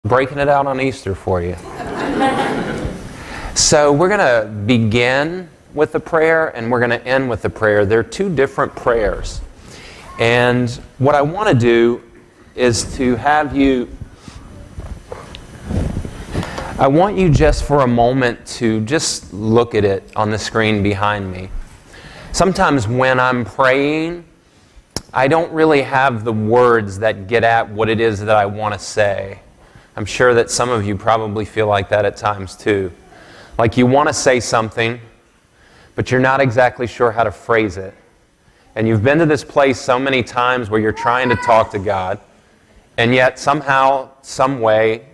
breaking it out on Easter for you. So we're going to begin with the prayer and we're going to end with the prayer. They're two different prayers. And what I want to do is to have you, I want you just for a moment to just look at it on the screen behind me. Sometimes when I'm praying, I don't really have the words that get at what it is that I want to say. I'm sure that some of you probably feel like that at times too. Like you want to say something, but you're not exactly sure how to phrase it. And you've been to this place so many times where you're trying to talk to God, and yet somehow, some way,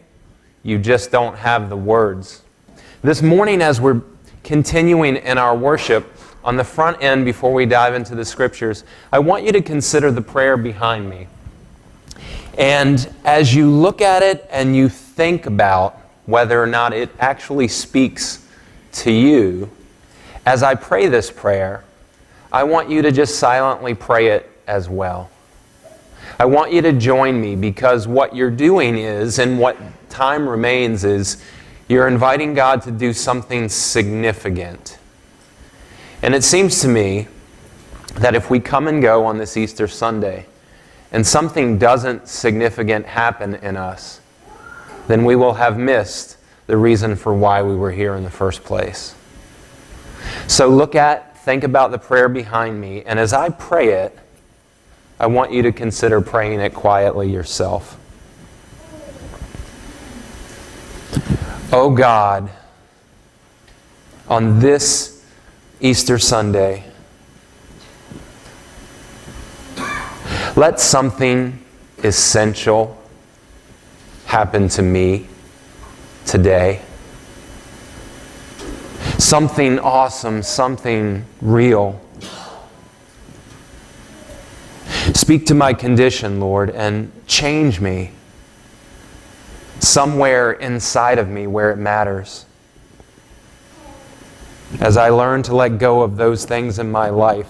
you just don't have the words. This morning, as we're continuing in our worship, on the front end, before we dive into the scriptures, I want you to consider the prayer behind me. And as you look at it and you think about whether or not it actually speaks to you, as I pray this prayer, I want you to just silently pray it as well. I want you to join me, because what you're doing is, and what time remains is, you're inviting God to do something significant. And it seems to me that if we come and go on this Easter Sunday and something doesn't significant happen in us, then we will have missed the reason for why we were here in the first place. So think about the prayer behind me, and as I pray it, I want you to consider praying it quietly yourself. Oh God, on this Easter Sunday, let something essential happen to me today. Something awesome, something real. Speak to my condition, Lord, and change me somewhere inside of me where it matters. As I learn to let go of those things in my life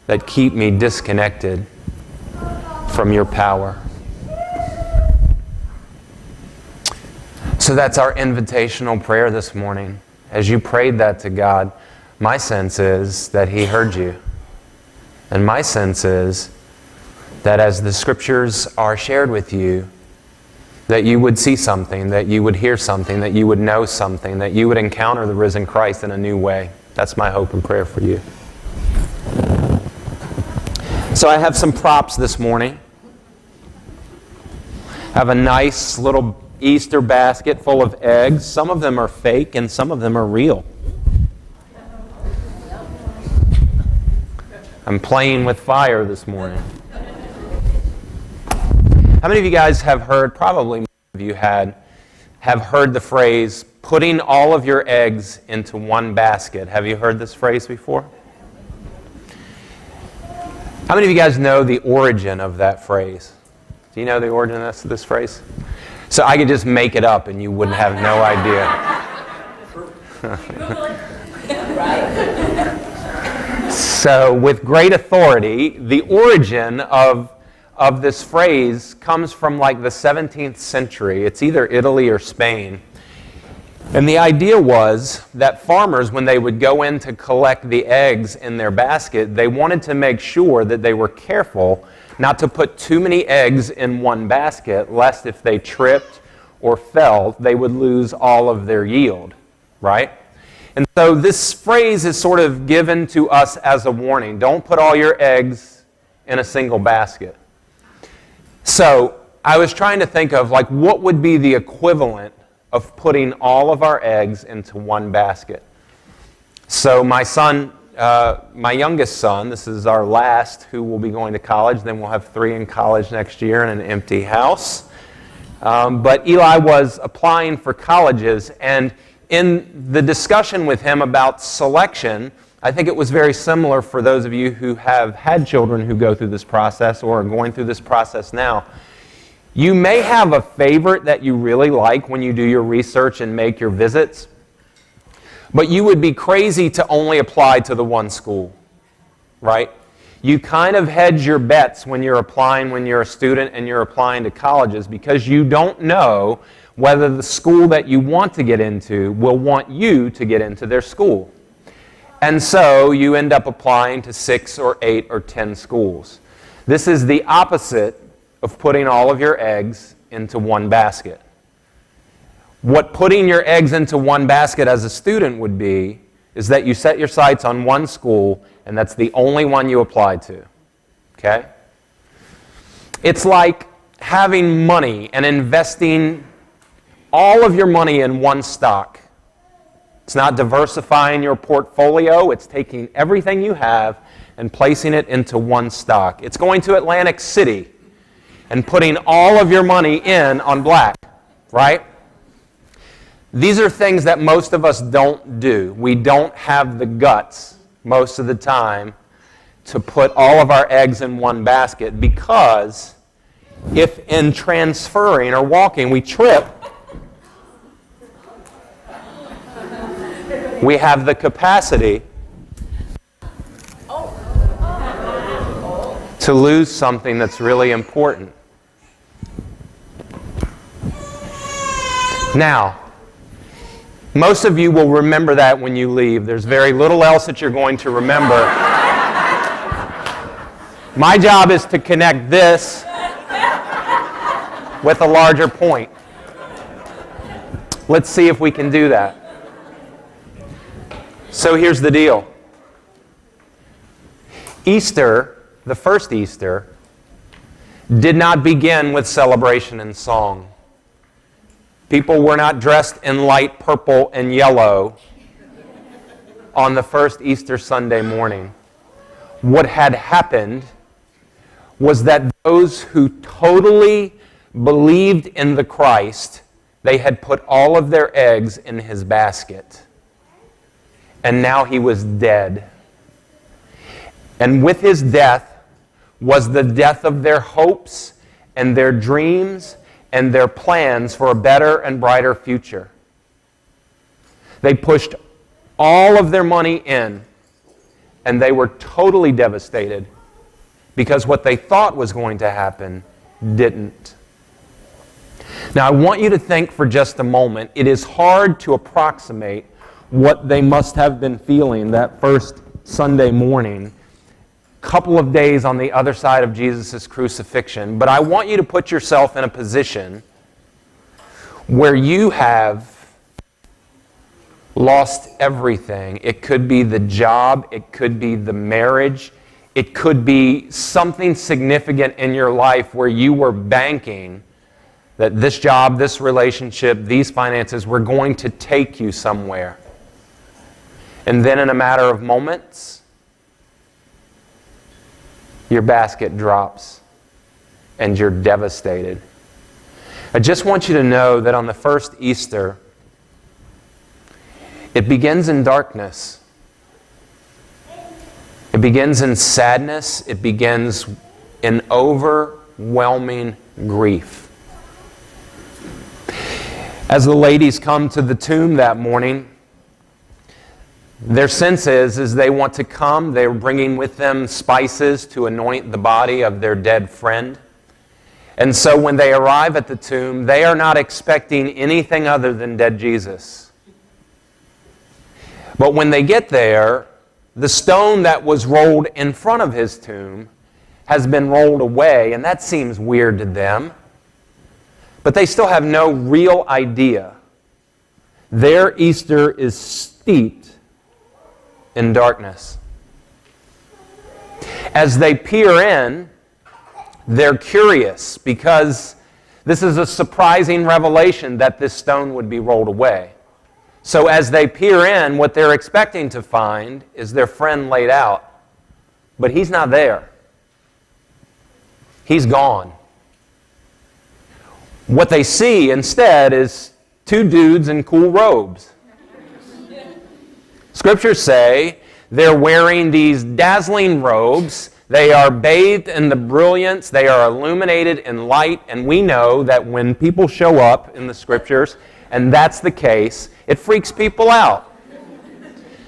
that keep me disconnected from your power. So that's our invitational prayer this morning. As you prayed that to God, my sense is that He heard you. And my sense is that as the scriptures are shared with you, that you would see something, that you would hear something, that you would know something, that you would encounter the risen Christ in a new way. That's my hope and prayer for you. So I have some props this morning. I have a nice little Easter basket full of eggs. Some of them are fake and some of them are real. I'm playing with fire this morning. How many of you guys have heard, probably most of you have heard the phrase, putting all of your eggs into one basket? Have you heard this phrase before? How many of you guys know the origin of that phrase? Do you know the origin of this phrase? So I could just make it up and you wouldn't have no idea. So with great authority, the origin of this phrase comes from like the 17th century. It's either Italy or Spain. And the idea was that farmers, when they would go in to collect the eggs in their basket, they wanted to make sure that they were careful not to put too many eggs in one basket, lest if they tripped or fell, they would lose all of their yield, right? And so this phrase is sort of given to us as a warning. Don't put all your eggs in a single basket. So I was trying to think of like what would be the equivalent of putting all of our eggs into one basket. So my youngest son, this is our last who will be going to college, then we'll have 3 in college next year in an empty house. But Eli was applying for colleges, and in the discussion with him about selection, I think it was very similar for those of you who have had children who go through this process or are going through this process now. You may have a favorite that you really like when you do your research and make your visits, but you would be crazy to only apply to the one school, right? You kind of hedge your bets when you're applying, when you're a student and you're applying to colleges, because you don't know whether the school that you want to get into will want you to get into their school. And so you end up applying to 6 or 8 or 10 schools. This is the opposite of putting all of your eggs into one basket. What putting your eggs into one basket as a student would be is that you set your sights on one school and that's the only one you apply to. Okay? It's like having money and investing all of your money in one stock. It's not diversifying your portfolio. It's taking everything you have and placing it into one stock. It's going to Atlantic City and putting all of your money in on black, right? These are things that most of us don't do. We don't have the guts most of the time to put all of our eggs in one basket, because if in transferring or walking we trip, we have the capacity to lose something that's really important. Now, most of you will remember that when you leave. There's very little else that you're going to remember. My job is to connect this with a larger point. Let's see if we can do that. So here's the deal. Easter, the first Easter, did not begin with celebration and song. People were not dressed in light purple and yellow on the first Easter Sunday morning. What had happened was that those who totally believed in the Christ, they had put all of their eggs in his basket. And now he was dead. And with his death was the death of their hopes and their dreams and their plans for a better and brighter future. They pushed all of their money in, and they were totally devastated because what they thought was going to happen didn't. Now, I want you to think for just a moment. It is hard to approximate what they must have been feeling that first Sunday morning, couple of days on the other side of Jesus' crucifixion. But I want you to put yourself in a position where you have lost everything. It could be the job, it could be the marriage, it could be something significant in your life where you were banking that this job, this relationship, these finances were going to take you somewhere. And then in a matter of moments, your basket drops and you're devastated. I just want you to know that on the first Easter, it begins in darkness. It begins in sadness. It begins in overwhelming grief. As the ladies come to the tomb that morning, their sense is they want to come. They're bringing with them spices to anoint the body of their dead friend. And so when they arrive at the tomb, they are not expecting anything other than dead Jesus. But when they get there, the stone that was rolled in front of his tomb has been rolled away, and that seems weird to them. But they still have no real idea. Their Easter is steeped in darkness. As they peer in, they're curious because this is a surprising revelation that this stone would be rolled away. So as they peer in, what they're expecting to find is their friend laid out. But he's not there. He's gone. What they see instead is two dudes in cool robes. Scriptures say they're wearing these dazzling robes. They are bathed in the brilliance. They are illuminated in light. And we know that when people show up in the Scriptures, and that's the case, it freaks people out.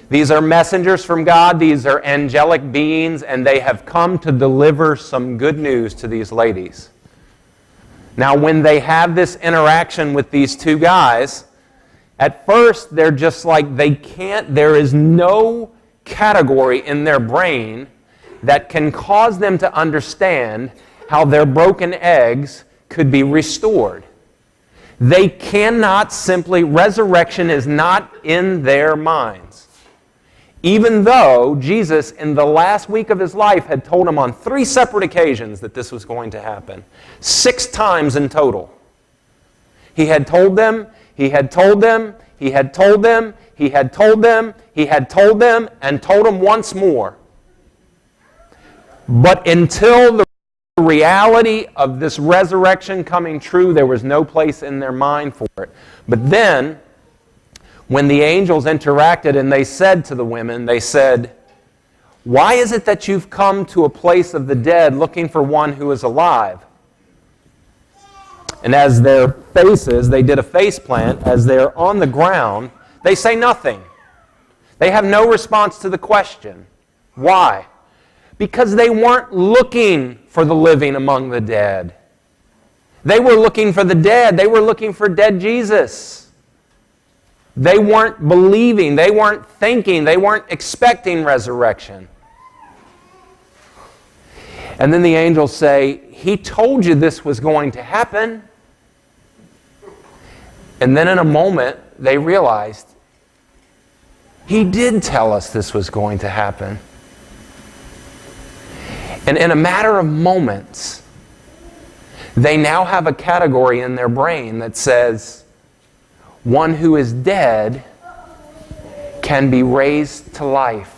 These are messengers from God. These are angelic beings, and they have come to deliver some good news to these ladies. Now, when they have this interaction with these two guys, at first they're just like there is no category in their brain that can cause them to understand how their broken eggs could be restored. They cannot simply, resurrection is not in their minds. Even though Jesus, in the last week of his life, had told them on 3 separate occasions that this was going to happen. 6 times in total. He had told them, he had told them, he had told them, he had told them, he had told them, and told them once more. But until the reality of this resurrection coming true, there was no place in their mind for it. But then, when the angels interacted and they said to the women, they said, "Why is it that you've come to a place of the dead looking for one who is alive?" And as their faces, they did a face plant, as they're on the ground, they say nothing. They have no response to the question. Why? Because they weren't looking for the living among the dead. They were looking for the dead. They were looking for dead Jesus. They weren't believing, they weren't thinking, they weren't expecting resurrection. And then the angels say, "He told you this was going to happen." And then in a moment, they realized, He did tell us this was going to happen. And in a matter of moments, they now have a category in their brain that says, one who is dead can be raised to life.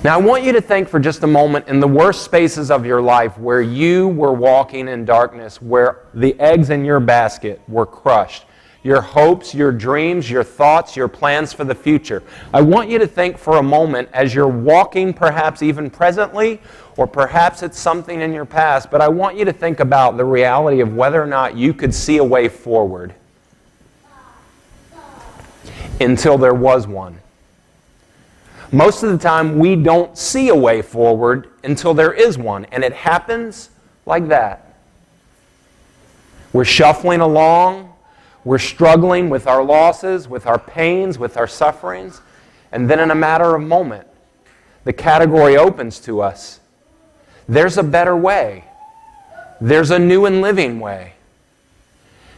Now, I want you to think for just a moment in the worst spaces of your life where you were walking in darkness, where the eggs in your basket were crushed. Your hopes, your dreams, your thoughts, your plans for the future. I want you to think for a moment as you're walking, perhaps even presently, or perhaps it's something in your past, but I want you to think about the reality of whether or not you could see a way forward until there was one. Most of the time, we don't see a way forward until there is one, and it happens like that. We're shuffling along, we're struggling with our losses, with our pains, with our sufferings, and then in a matter of moment, the category opens to us. There's a better way. There's a new and living way.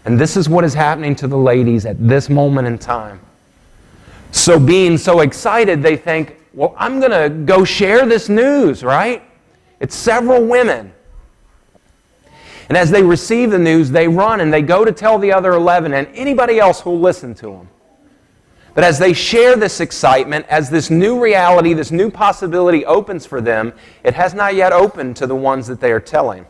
And this is what is happening to the ladies at this moment in time. So being so excited, they think, well, I'm going to go share this news, right? It's several women. And as they receive the news, they run and they go to tell the other 11 and anybody else who will listen to them. But as they share this excitement, as this new reality, this new possibility opens for them, it has not yet opened to the ones that they are telling.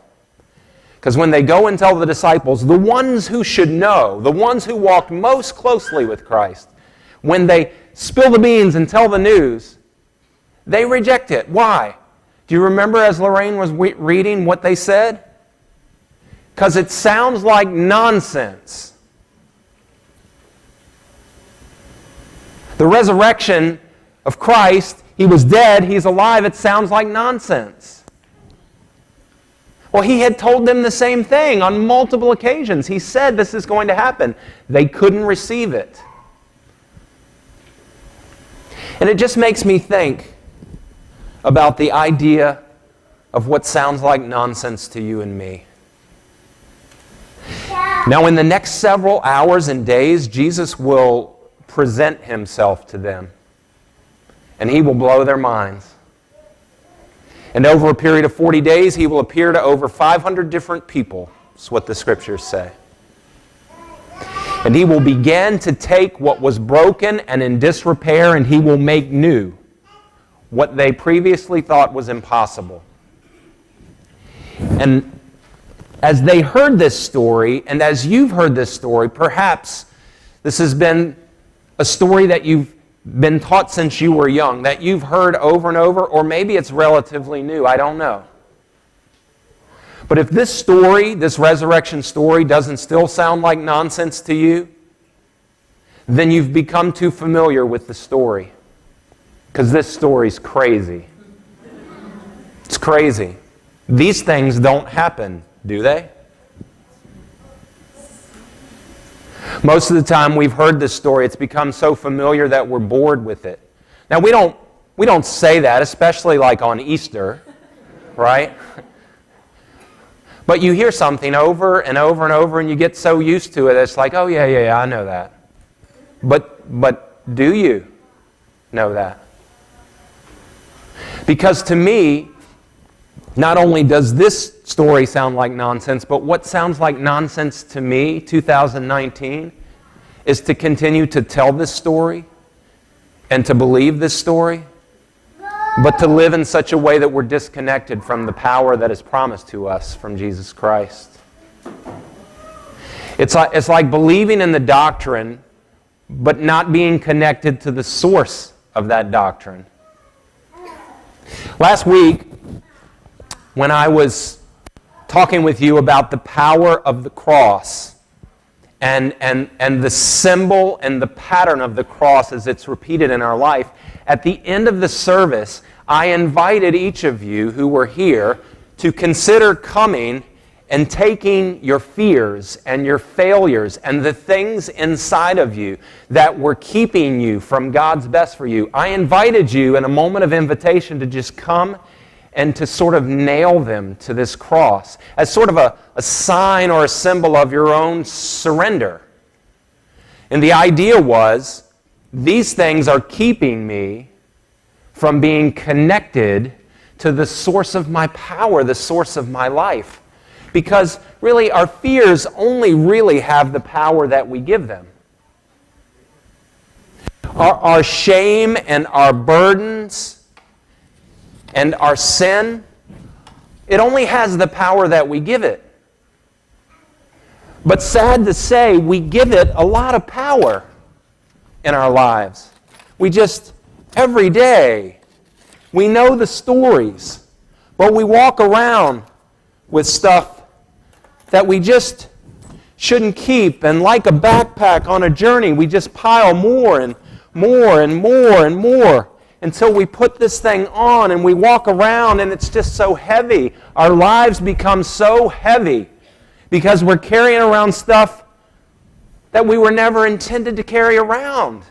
Because when they go and tell the disciples, the ones who should know, the ones who walked most closely with Christ, when they spill the beans and tell the news, they reject it. Why? Do you remember as Lorraine was reading what they said? Because it sounds like nonsense. The resurrection of Christ, He was dead, He's alive, it sounds like nonsense. Well, He had told them the same thing on multiple occasions. He said this is going to happen. They couldn't receive it. And it just makes me think about the idea of what sounds like nonsense to you and me. Now, in the next several hours and days, Jesus will present Himself to them, and He will blow their minds. And over a period of 40 days, He will appear to over 500 different people. That's what the Scriptures say. And He will begin to take what was broken and in disrepair, and He will make new what they previously thought was impossible. And as they heard this story, and as you've heard this story, perhaps this has been a story that you've been taught since you were young, that you've heard over and over, or maybe it's relatively new, I don't know. But if this story, this resurrection story, doesn't still sound like nonsense to you, then you've become too familiar with the story. Because this story's crazy. It's crazy. These things don't happen, do they? Most of the time we've heard this story, it's become so familiar that we're bored with it. Now we don't say that, especially like on Easter, right? But you hear something over and over and over and you get so used to it, it's like, oh yeah, I know that. But do you know that? Because to me, not only does this story sound like nonsense, but what sounds like nonsense to me, 2019, is to continue to tell this story and to believe this story, but to live in such a way that we're disconnected from the power that is promised to us from Jesus Christ. It's like believing in the doctrine, but not being connected to the source of that doctrine. Last week, when I was talking with you about the power of the cross and the symbol and the pattern of the cross as it's repeated in our life, at the end of the service, I invited each of you who were here to consider coming and taking your fears and your failures and the things inside of you that were keeping you from God's best for you. I invited you in a moment of invitation to just come and to sort of nail them to this cross as sort of a sign or a symbol of your own surrender. And the idea was, these things are keeping me from being connected to the source of my power, the source of my life. Because really, our fears only really have the power that we give them. Our shame and our burdens and our sin, it only has the power that we give it. But sad to say, we give it a lot of power in our lives. We just, every day, we know the stories, but we walk around with stuff that we just shouldn't keep. And like a backpack on a journey, we just pile more and more and more and more until we put this thing on and we walk around and it's just so heavy. Our lives become so heavy because we're carrying around stuff that we were never intended to carry around.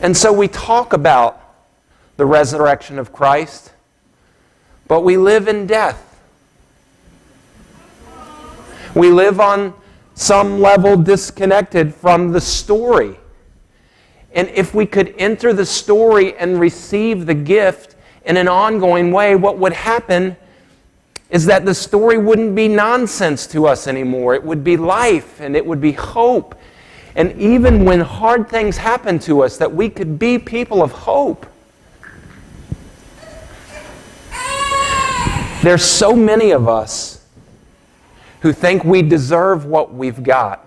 And so we talk about the resurrection of Christ, but we live in death. We live on some level disconnected from the story. And if we could enter the story and receive the gift in an ongoing way, what would happen is that the story wouldn't be nonsense to us anymore. It would be life and it would be hope. And even when hard things happen to us, that we could be people of hope. There's so many of us who think we deserve what we've got.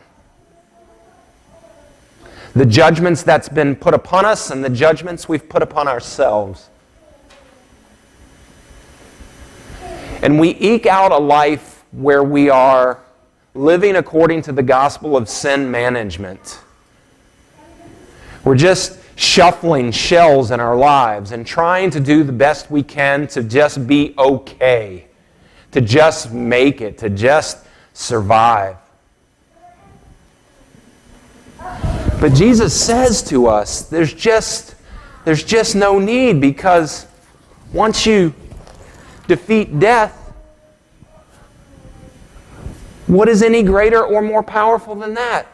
The judgments that's been put upon us and the judgments we've put upon ourselves. And we eke out a life where we are living according to the gospel of sin management. We're just shuffling shells in our lives and trying to do the best we can to just be okay, to just make it, to just survive. But Jesus says to us, there's just no need, because once you defeat death, what is any greater or more powerful than that?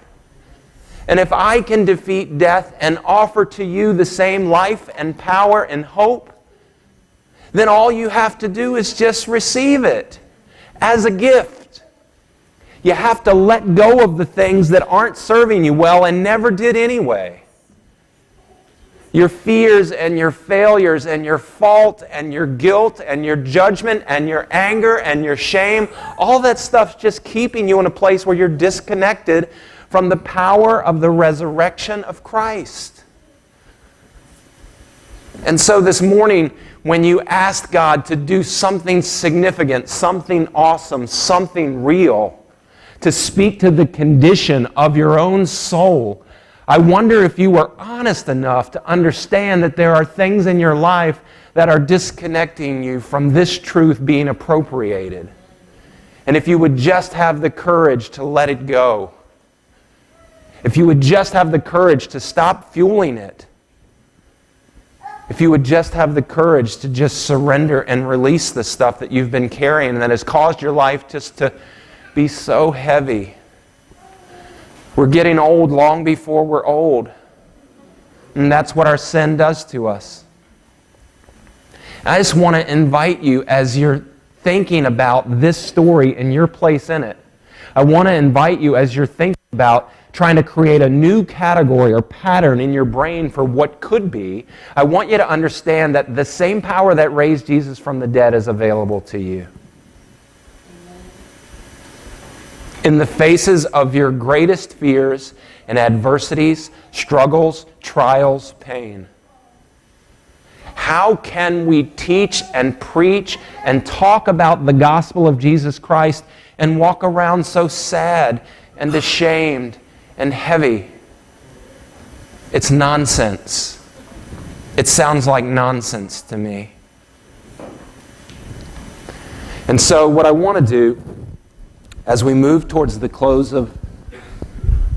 And if I can defeat death and offer to you the same life and power and hope, then all you have to do is just receive it as a gift. You have to let go of the things that aren't serving you well and never did anyway. Your fears and your failures and your fault and your guilt and your judgment and your anger and your shame, all that stuff's just keeping you in a place where you're disconnected from the power of the resurrection of Christ. And so this morning, when you ask God to do something significant, something awesome, something real, to speak to the condition of your own soul. I wonder if you were honest enough to understand that there are things in your life that are disconnecting you from this truth being appropriated. And if you would just have the courage to let it go. If you would just have the courage to stop fueling it. If you would just have the courage to just surrender and release the stuff that you've been carrying that has caused your life just to be so heavy. We're getting old long before we're old. And that's what our sin does to us. I just want to invite you, as you're thinking about this story and your place in it, I want to invite you, as you're thinking about trying to create a new category or pattern in your brain for what could be, I want you to understand that the same power that raised Jesus from the dead is available to you. In the faces of your greatest fears and adversities, struggles, trials, pain. How can we teach and preach and talk about the gospel of Jesus Christ and walk around so sad and ashamed and heavy? It's nonsense. It sounds like nonsense to me. And so what I want to do as we move towards the close of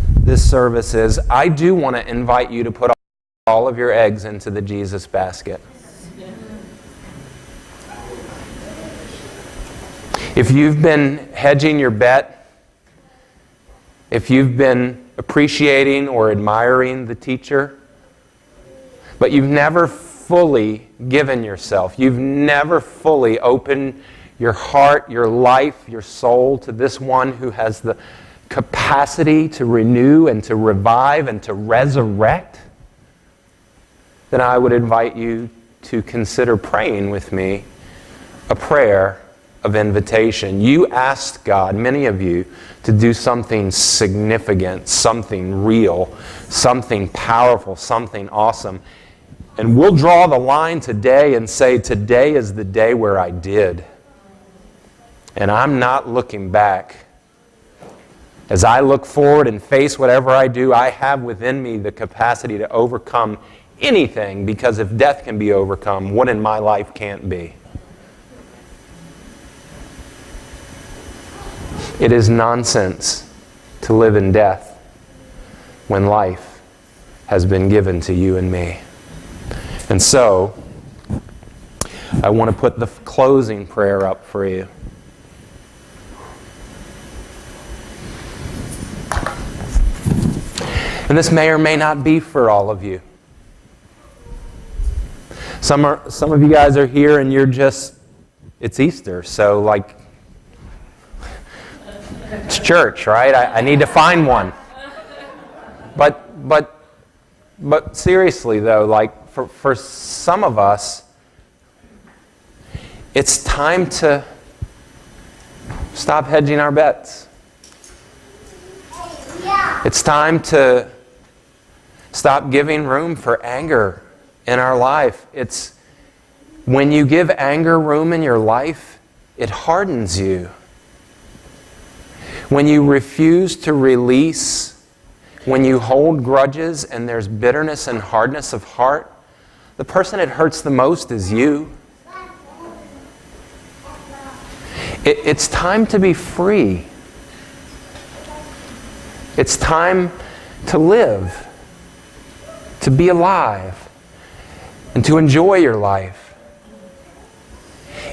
this service is, I do want to invite you to put all of your eggs into the Jesus basket. If you've been hedging your bet, if you've been appreciating or admiring the teacher, but you've never fully given yourself, you've never fully opened your heart, your life, your soul to this one who has the capacity to renew and to revive and to resurrect, then I would invite you to consider praying with me a prayer of invitation. You asked God, many of you, to do something significant, something real, something powerful, something awesome. And we'll draw the line today and say, today is the day where I did. And I'm not looking back. As I look forward and face whatever I do, I have within me the capacity to overcome anything, because if death can be overcome, what in my life can't be? It is nonsense to live in death when life has been given to you and me. And so, I want to put the closing prayer up for you. And this may or may not be for all of you. Some of you guys are here and you're just, it's Easter, so like, it's church, right? I need to find one. But seriously though, like for some of us, it's time to stop hedging our bets. It's time to stop giving room for anger in our life. It's when you give anger room in your life, it hardens you. When you refuse to release, when you hold grudges and there's bitterness and hardness of heart, the person it hurts the most is you. It's time to be free. It's time to live, to be alive, and to enjoy your life.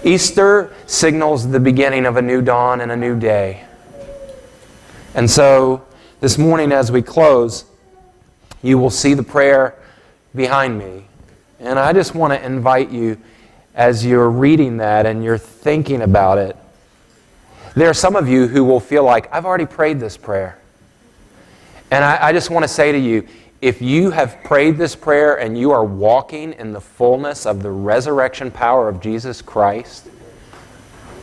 Easter signals the beginning of a new dawn and a new day. And so, this morning as we close, you will see the prayer behind me. And I just want to invite you, as you're reading that and you're thinking about it, there are some of you who will feel like, I've already prayed this prayer. And I just want to say to you, if you have prayed this prayer and you are walking in the fullness of the resurrection power of Jesus Christ,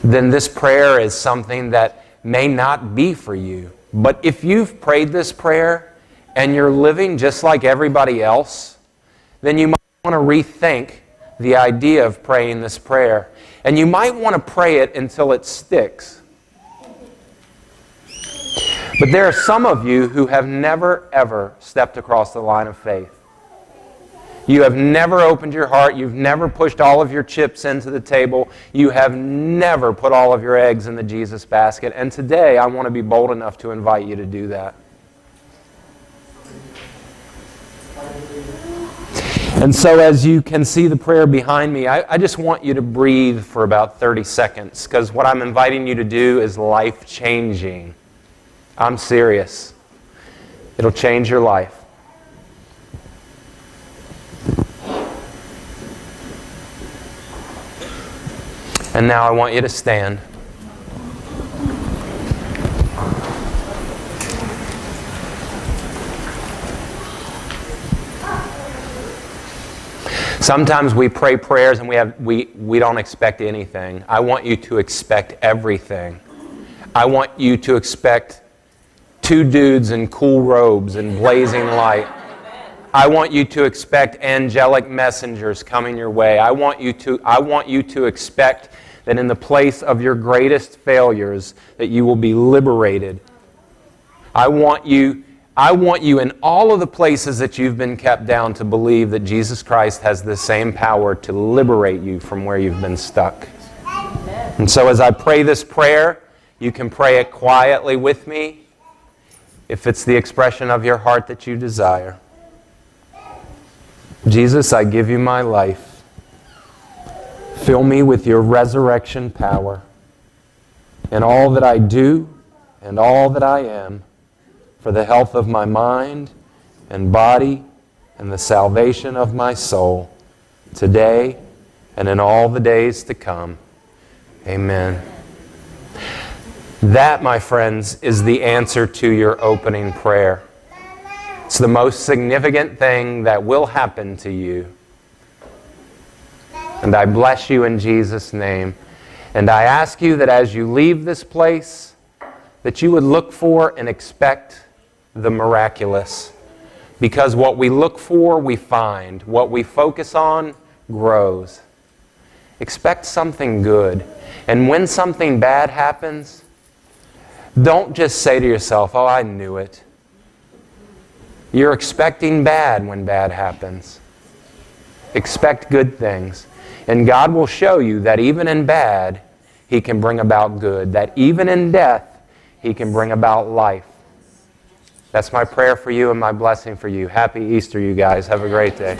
then this prayer is something that may not be for you. But if you've prayed this prayer and you're living just like everybody else, then you might want to rethink the idea of praying this prayer. And you might want to pray it until it sticks. But there are some of you who have never, ever stepped across the line of faith. You have never opened your heart. You've never pushed all of your chips into the table. You have never put all of your eggs in the Jesus basket. And today, I want to be bold enough to invite you to do that. And so as you can see the prayer behind me, I just want you to breathe for about 30 seconds, because what I'm inviting you to do is life-changing. I'm serious. It'll change your life. And now I want you to stand. Sometimes we pray prayers and we don't expect anything. I want you to expect everything. I want you to expect two dudes in cool robes and blazing light. I want you to expect angelic messengers coming your way. I want you to expect that in the place of your greatest failures that you will be liberated. I want you in all of the places that you've been kept down to believe that Jesus Christ has the same power to liberate you from where you've been stuck. And so as I pray this prayer, you can pray it quietly with me if it's the expression of your heart that you desire. Jesus, I give you my life. Fill me with your resurrection power. In all that I do and all that I am, for the health of my mind and body and the salvation of my soul, today and in all the days to come. Amen. That, my friends, is the answer to your opening prayer. It's the most significant thing that will happen to you. And I bless you in Jesus' name. And I ask you that as you leave this place, that you would look for and expect the miraculous. Because what we look for, we find. What we focus on grows. Expect something good. And when something bad happens, don't just say to yourself, "Oh, I knew it." You're expecting bad when bad happens. Expect good things. And God will show you that even in bad, He can bring about good. That even in death, He can bring about life. That's my prayer for you and my blessing for you. Happy Easter, you guys. Have a great day.